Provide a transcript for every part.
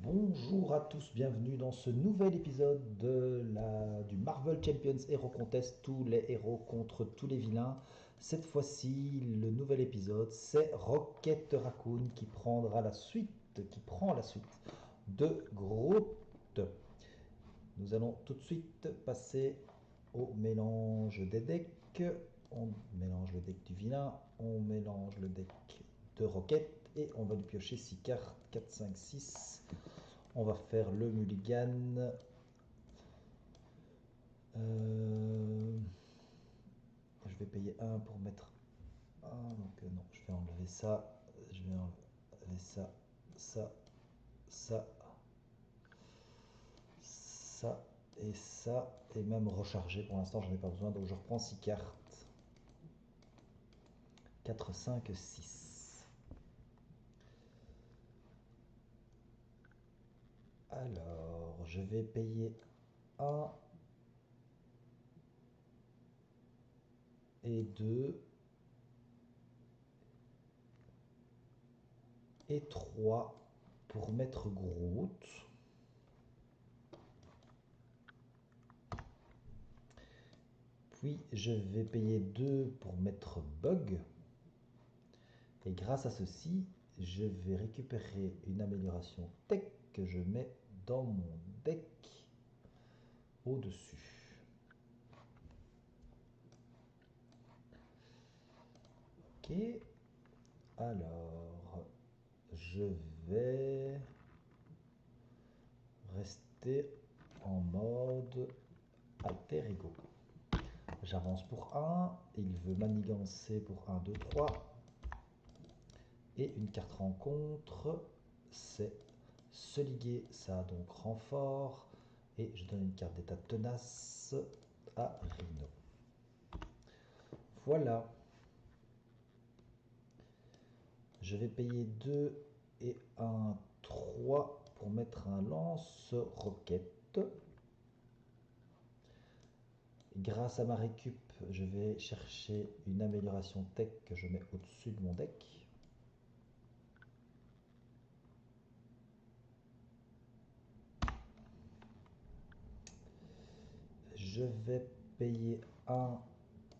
Bonjour à tous, bienvenue dans ce nouvel épisode du Marvel Champions Hero Contest, tous les héros contre tous les vilains. Cette fois-ci, le nouvel épisode, c'est Rocket Raccoon qui prend la suite de Groot. Nous allons tout de suite passer au mélange des decks. On mélange le deck du vilain, on mélange le deck de Rocket et on va lui piocher 6 cartes, 4, 5, 6. On va faire le mulligan. Je vais payer 1 pour mettre 1. Donc non, je vais enlever ça. Je vais enlever ça, ça, ça, ça et ça. Et même recharger. Pour l'instant, j'en ai pas besoin. Donc je reprends 6 cartes. 4, 5, 6. Alors, je vais payer 1 et 2 et 3 pour mettre Groot. Puis je vais payer 2 pour mettre Bug. Et grâce à ceci, je vais récupérer une amélioration tech que je mets dans mon deck au-dessus. Ok. Alors, je vais rester en mode alter ego. J'avance pour 1, il veut manigancer pour 1, 2, 3. Et une carte rencontre, c'est se liguer, ça a donc renfort. Et je donne une carte d'état tenace à Rhino. Voilà. Je vais payer 2 et 1, 3 pour mettre un lance-roquette. Grâce à ma récup, je vais chercher une amélioration tech que je mets au-dessus de mon deck. Je vais payer 1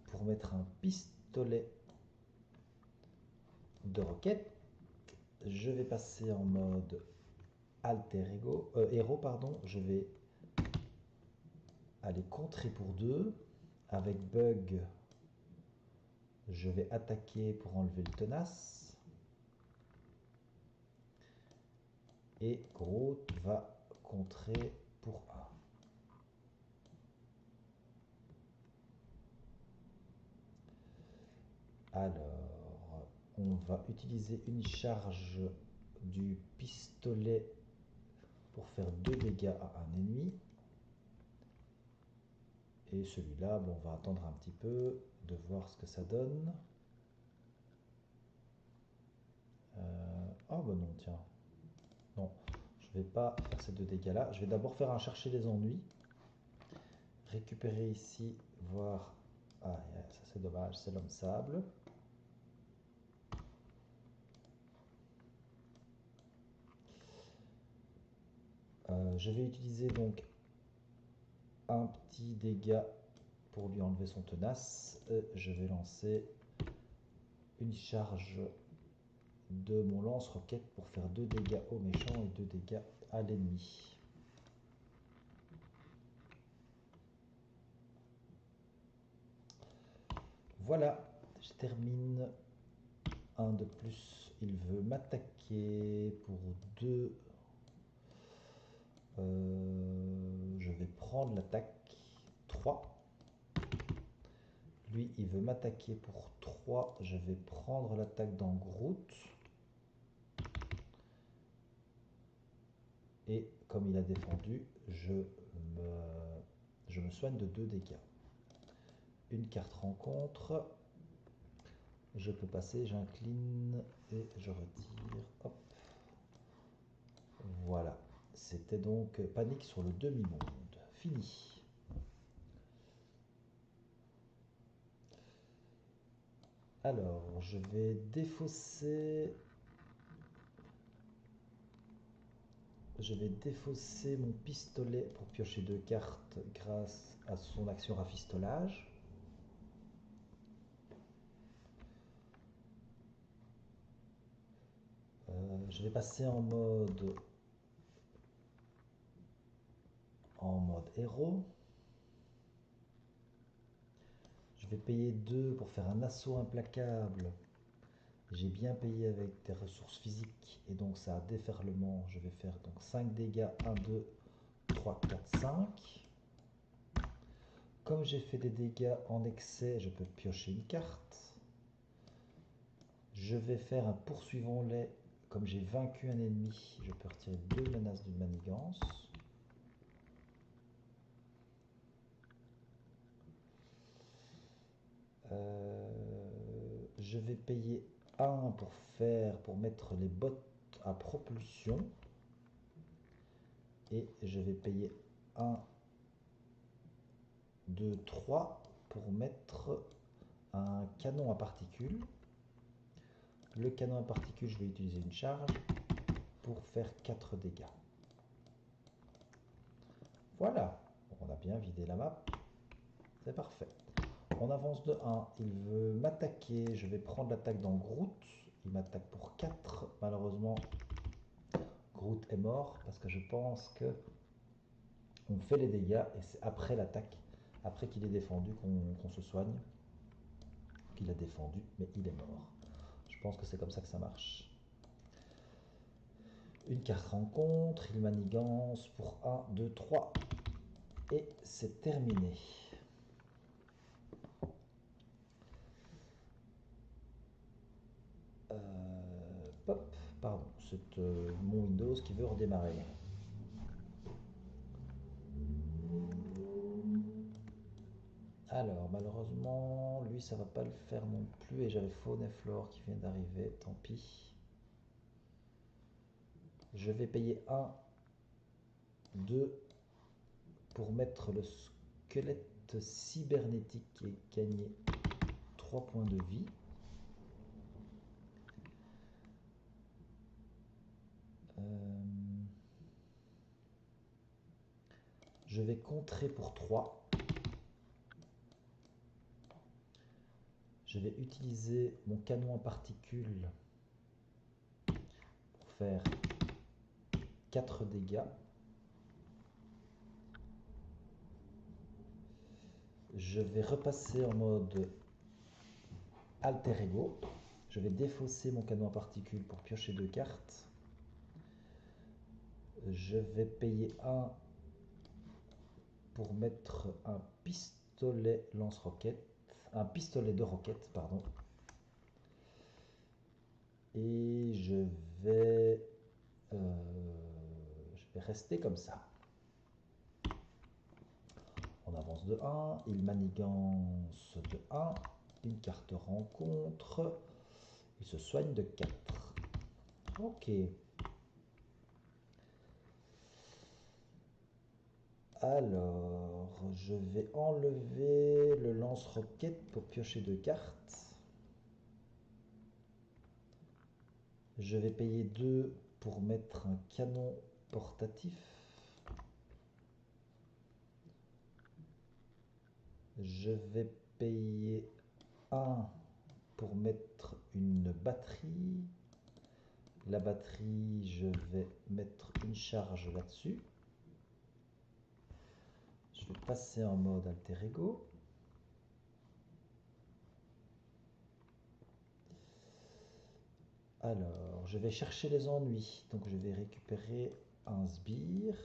pour mettre un pistolet de roquette. Je vais passer en mode alter ego, héros, pardon. Je vais aller contrer pour 2. Avec bug, je vais attaquer pour enlever le tenace. Et Groot va contrer pour 1. Alors, on va utiliser une charge du pistolet pour faire 2 dégâts à un ennemi. Et celui-là, bon, on va attendre un petit peu de voir ce que ça donne. Ah bah non, tiens. Non, je vais pas faire ces 2 dégâts-là. Je vais d'abord faire un chercher les ennuis. Récupérer ici, voir... Ah, ça c'est dommage, c'est l'homme sable. Je vais utiliser donc un petit dégât pour lui enlever son tenace. Je vais lancer une charge de mon lance-roquette pour faire 2 dégâts au méchant et 2 dégâts à l'ennemi. Voilà, je termine. Un de plus, il veut m'attaquer pour 2. Je vais prendre l'attaque 3. Lui, il veut m'attaquer pour 3. Je vais prendre l'attaque dans Groot. Et comme il a défendu, je me soigne de 2 dégâts. Une carte rencontre. Je peux passer, j'incline et je retire. Hop. Voilà. C'était donc panique sur le demi-monde. Fini. Alors, je vais défausser. je vais défausser mon pistolet pour piocher 2 cartes grâce à son action rafistolage. Je vais passer en mode héros. Je vais payer 2 pour faire un assaut implacable. J'ai bien payé avec des ressources physiques et donc ça a déferlement. Je vais faire donc 5 dégâts, 1, 2, 3, 4, 5. Comme j'ai fait des dégâts en excès, je peux piocher une carte. Je vais faire un poursuivons-les. Comme j'ai vaincu un ennemi, je peux retirer 2 menaces d'une manigance. Je vais payer 1 pour mettre les bottes à propulsion. Et je vais payer 1, 2, 3 pour mettre un canon à particules. Le canon à particules, je vais utiliser une charge pour faire 4 dégâts. Voilà, on a bien vidé la map. C'est parfait. On avance de 1. Il veut m'attaquer. Je vais prendre l'attaque dans Groot. Il m'attaque pour 4. Malheureusement, Groot est mort parce que je pense que on fait les dégâts et c'est après l'attaque, après qu'il ait défendu qu'on se soigne. Qu'il a défendu, mais il est mort. Je pense que c'est comme ça que ça marche. Une carte rencontre, il manigance pour 1, 2, 3. Et c'est terminé. Hop, pardon, c'est mon Windows qui veut redémarrer. Alors, malheureusement, lui, ça va pas le faire non plus. Et j'avais Faune et Flore qui vient d'arriver, tant pis. Je vais payer 1, 2 pour mettre le squelette cybernétique et gagner 3 points de vie. Je vais contrer pour 3. Je vais utiliser mon canon à particules pour faire 4 dégâts. Je vais repasser en mode alter ego. Je vais défausser mon canon à particules pour piocher 2 cartes. Je vais payer 1 pour mettre un pistolet lance-roquette. Un pistolet de roquette, pardon. Et je vais rester comme ça. On avance de 1, il manigance de 1, une carte rencontre, il se soigne de 4. Ok. Alors, je vais enlever le lance-roquette pour piocher 2 cartes. Je vais payer 2 pour mettre un canon portatif. Je vais payer 1 pour mettre une batterie. La batterie, je vais mettre une charge là-dessus. Je vais passer en mode alter ego. Alors, je vais chercher les ennuis. Donc, je vais récupérer un sbire.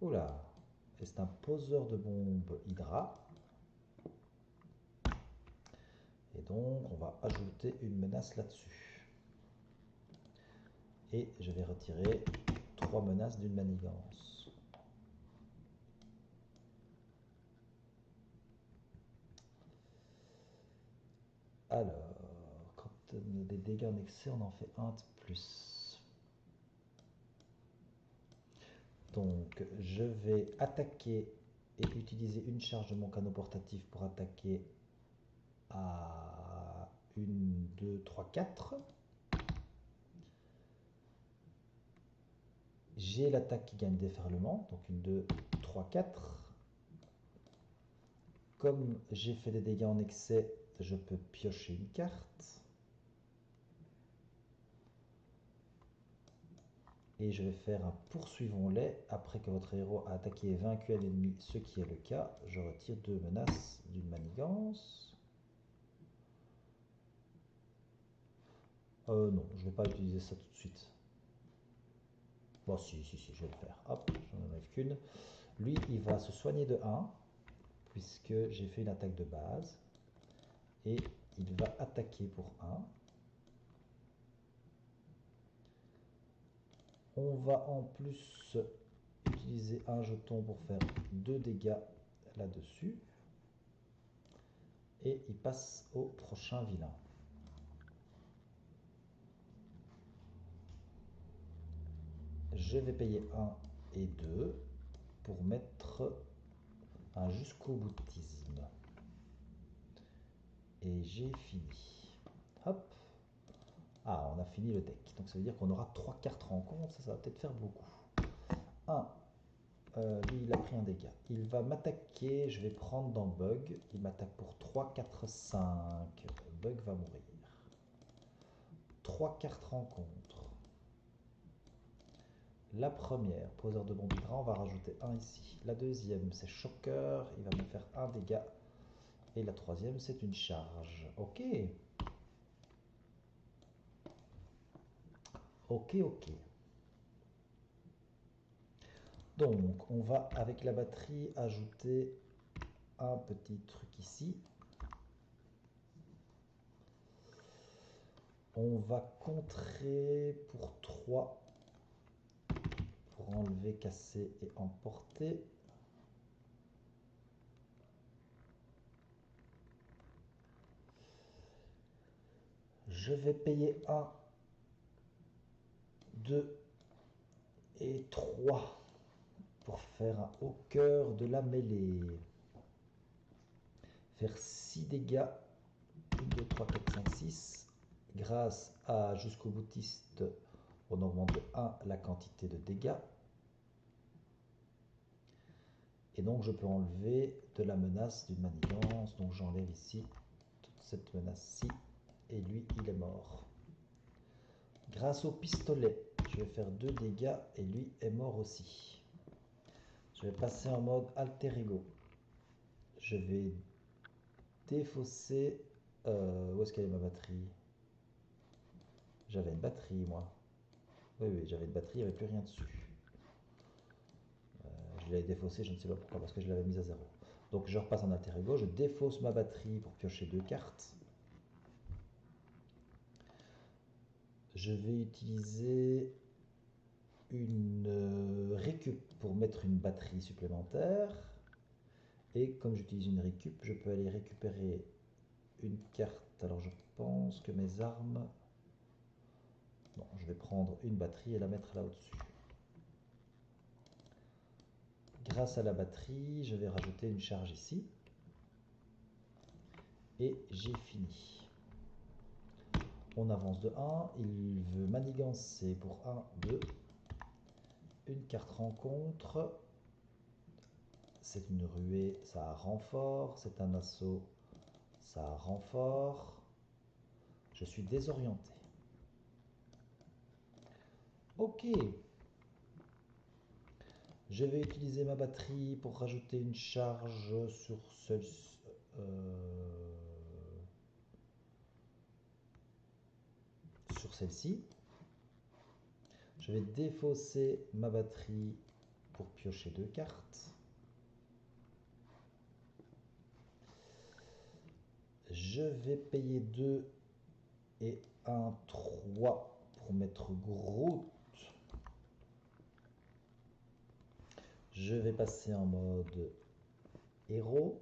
Oula, c'est un poseur de bombes Hydra. Et donc, on va ajouter une menace là-dessus. Et je vais retirer 3 menaces d'une manigance. Alors, quand on a des dégâts en excès, on en fait un de plus. Donc, je vais attaquer et utiliser une charge de mon canon portatif pour attaquer à 1, 2, 3, 4. J'ai l'attaque qui gagne déferlement, donc une 2, 3, 4. Comme j'ai fait des dégâts en excès, je peux piocher une carte. Et je vais faire un poursuivons-les. Après que votre héros a attaqué et vaincu un ennemi, ce qui est le cas, je retire 2 menaces d'une manigance. Non, je ne vais pas utiliser ça tout de suite. Bon, si, je vais le faire. Hop, j'en enlève qu'une. Lui, il va se soigner de 1, puisque j'ai fait une attaque de base. Et il va attaquer pour 1. On va en plus utiliser un jeton pour faire 2 dégâts là-dessus. Et il passe au prochain vilain. Je vais payer 1 et 2 pour mettre un jusqu'au boutisme. Et j'ai fini. Hop. Ah, on a fini le deck. Donc ça veut dire qu'on aura 3 cartes rencontres. Ça va peut-être faire beaucoup. 1. Lui, il a pris un dégât. Il va m'attaquer. Je vais prendre dans Bug. Il m'attaque pour 3, 4, 5. Bug va mourir. 3 cartes rencontres. La première, poseur de bombe hydrant, on va rajouter 1 ici. La deuxième, c'est choqueur. Il va me faire un dégât. Et la troisième, c'est une charge. Ok. Ok, ok. Donc, on va avec la batterie ajouter un petit truc ici. On va contrer pour 3 pour enlever, casser et emporter. Je vais payer 1, 2 et 3 pour faire un au cœur de la mêlée. Faire 6 dégâts. 1, 2, 3, 4, 5, 6. Grâce à jusqu'au boutiste, on augmente de 1 la quantité de dégâts. Et donc je peux enlever de la menace d'une manigance. Donc j'enlève ici toute cette menace-ci. Et lui, il est mort. Grâce au pistolet, je vais faire 2 dégâts et lui est mort aussi. Je vais passer en mode alter ego. Je vais défausser... où est-ce qu'elle est ma batterie? J'avais une batterie, moi. Oui, j'avais une batterie, il n'y avait plus rien dessus. Je l'avais défaussé, je ne sais pas pourquoi, parce que je l'avais mise à 0. Donc je repasse en alter ego, je défausse ma batterie pour piocher 2 cartes. Je vais utiliser une récup pour mettre une batterie supplémentaire. Et comme j'utilise une récup, je peux aller récupérer une carte. Alors je pense que mes armes... Non, je vais prendre une batterie et la mettre là au-dessus. Grâce à la batterie, je vais rajouter une charge ici. Et j'ai fini. On avance de 1. Il veut manigancer pour 1, 2. Une carte rencontre. C'est une ruée, ça a renfort. C'est un assaut, ça a renfort. Je suis désorienté. Ok. Je vais utiliser ma batterie pour rajouter une charge sur celle-ci. Je vais défausser ma batterie pour piocher 2 cartes. Je vais payer 2 et 1, 3 pour mettre Groot. Je vais passer en mode héros.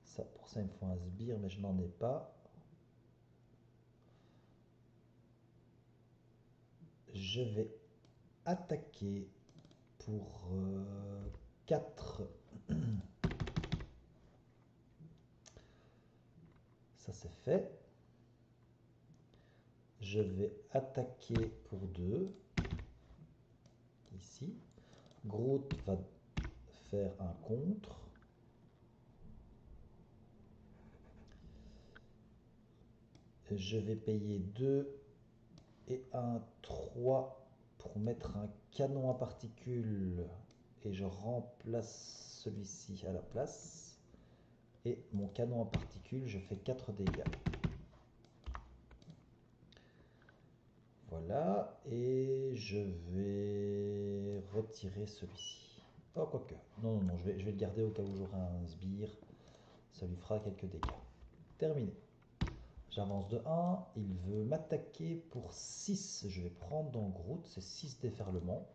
Ça, pour ça, il me faut un sbire, mais je n'en ai pas. Je vais attaquer pour 4 fait. Je vais attaquer pour 2. Ici. Groot va faire un contre. Je vais payer 2 et 1, 3 pour mettre un canon à particules. Et je remplace celui-ci à la place. Et mon canon à particules, je fais 4 dégâts. Voilà, et je vais retirer celui-ci. Oh, quoique. Non, non, non, je vais le garder au cas où j'aurai un sbire. Ça lui fera quelques dégâts. Terminé. J'avance de 1. Il veut m'attaquer pour 6. Je vais prendre dans Groot, c'est 6 déferlements.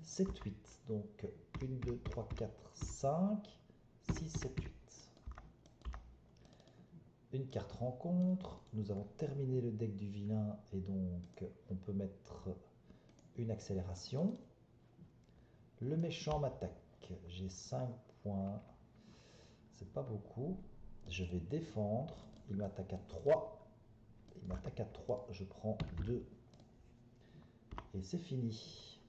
7, 8. Donc 1, 2, 3, 4, 5, 6, 7, 8. Une carte rencontre. Nous avons terminé le deck du vilain et donc on peut mettre une accélération. Le méchant m'attaque. J'ai 5 points. C'est pas beaucoup. Je vais défendre. Il m'attaque à 3. Il m'attaque à 3. Je prends 2. Et c'est fini.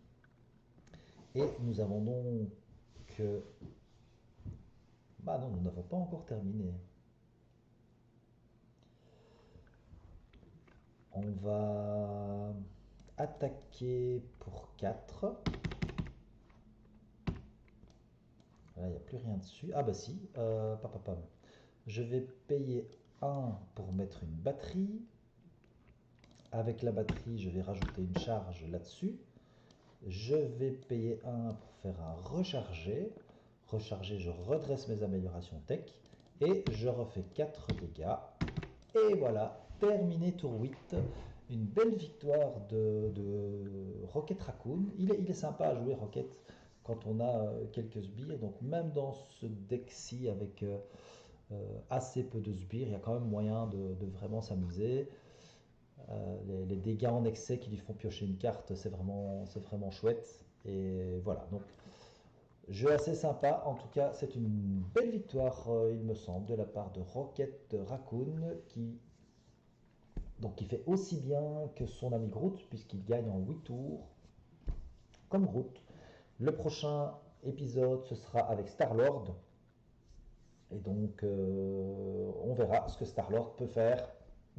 Et nous avons donc... Bah non, nous n'avons pas encore terminé. On va attaquer pour 4. Là, il n'y a plus rien dessus. Ah bah si, papapam. Je vais payer 1 pour mettre une batterie. Avec la batterie, je vais rajouter une charge là-dessus. Je vais payer 1 pour faire un recharger. Recharger, je redresse mes améliorations tech. Et je refais 4 dégâts. Et voilà, terminé tour 8. Une belle victoire de Rocket Raccoon. Il est sympa à jouer Rocket quand on a quelques sbires. Donc même dans ce deck-ci avec assez peu de sbires, il y a quand même moyen de vraiment s'amuser. Les dégâts en excès qui lui font piocher une carte, c'est vraiment chouette. Et voilà, donc jeu assez sympa. En tout cas, c'est une belle victoire, il me semble, de la part de Rocket Raccoon qui fait aussi bien que son ami Groot, puisqu'il gagne en 8 tours, comme Groot. Le prochain épisode, ce sera avec Star-Lord. Et donc, on verra ce que Star-Lord peut faire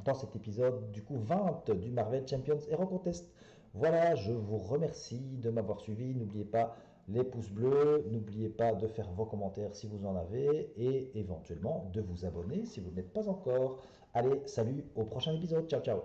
dans cet épisode, du coup 20 du Marvel Champions Hero Contest. Voilà, je vous remercie de m'avoir suivi. N'oubliez pas les pouces bleus, n'oubliez pas de faire vos commentaires si vous en avez, et éventuellement de vous abonner si vous ne l'êtes pas encore. Allez, salut, au prochain épisode, ciao ciao.